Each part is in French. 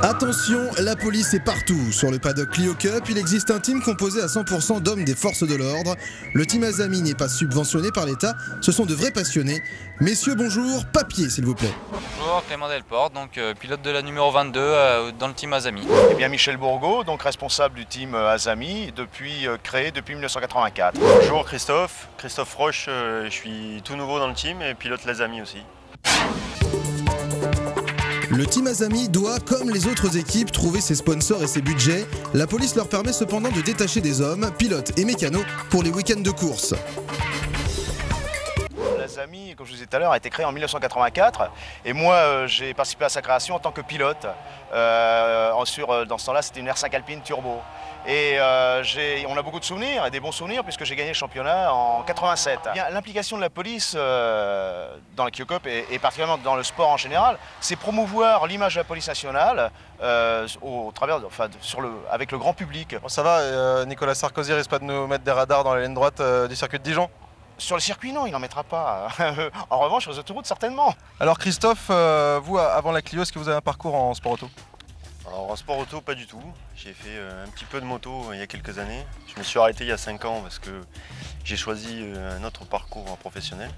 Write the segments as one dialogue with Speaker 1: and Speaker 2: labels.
Speaker 1: Attention, la police est partout. Sur le paddock Clio Cup, il existe un team composé à 100% d'hommes des forces de l'ordre. Le team Azami n'est pas subventionné par l'État, ce sont de vrais passionnés. Messieurs, bonjour, papier s'il vous plaît.
Speaker 2: Bonjour, Clément Delporte, donc pilote de la numéro 22 dans le team Azami.
Speaker 3: Eh bien Michel Bourgault, donc responsable du team Azami, créé depuis 1984.
Speaker 4: Bonjour Christophe Roche, je suis tout nouveau dans le team et pilote l'Azami aussi.
Speaker 1: Le team Azami doit, comme les autres équipes, trouver ses sponsors et ses budgets. La police leur permet cependant de détacher des hommes, pilotes et mécanos pour les week-ends de course.
Speaker 3: L'Azami, comme je vous disais tout à l'heure, a été créé en 1984 et moi j'ai participé à sa création en tant que pilote. Dans ce temps-là, c'était une R5 Alpine Turbo. Et on a beaucoup de souvenirs, et des bons souvenirs, puisque j'ai gagné le championnat en 87. L'implication de la police dans la Clio Cup et particulièrement dans le sport en général, c'est promouvoir l'image de la police nationale avec le grand public.
Speaker 5: Bon, ça va, Nicolas Sarkozy risque pas de nous mettre des radars dans la ligne droite du circuit de Dijon?
Speaker 3: Sur le circuit, non, il n'en mettra pas. En revanche, sur les autoroutes, certainement.
Speaker 5: Alors Christophe, vous, avant la Clio, est-ce que vous avez un parcours en sport auto?
Speaker 4: Alors en sport auto, pas du tout. J'ai fait un petit peu de moto il y a quelques années. Je me suis arrêté il y a 5 ans parce que j'ai choisi un autre parcours professionnel.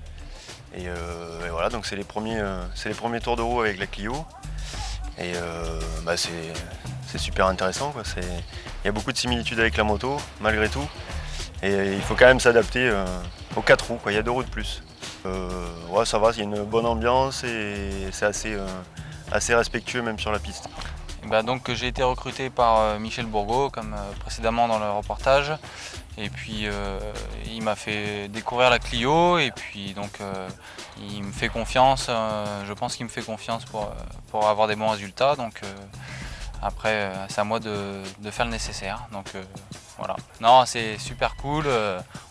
Speaker 4: Et voilà, donc c'est les premiers tours de roue avec la Clio. Et c'est super intéressant, quoi. Il y a beaucoup de similitudes avec la moto, malgré tout. Et il faut quand même s'adapter aux 4 roues, quoi. Il y a 2 roues de plus. Ouais, ça va, il y a une bonne ambiance et c'est assez respectueux même sur la piste.
Speaker 2: Donc j'ai été recruté par Michel Bourgault, comme précédemment dans le reportage. Et puis il m'a fait découvrir la Clio et puis donc il me fait confiance, je pense qu'il me fait confiance pour avoir des bons résultats. Donc après c'est à moi de faire le nécessaire. Donc voilà. Non, c'est super cool,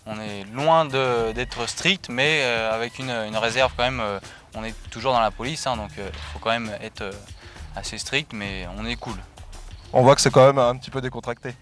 Speaker 2: on est loin d'être strict, mais avec une réserve quand même, on est toujours dans la police, hein, donc il faut quand même être assez strict, mais on est cool.
Speaker 5: On voit que c'est quand même un petit peu décontracté.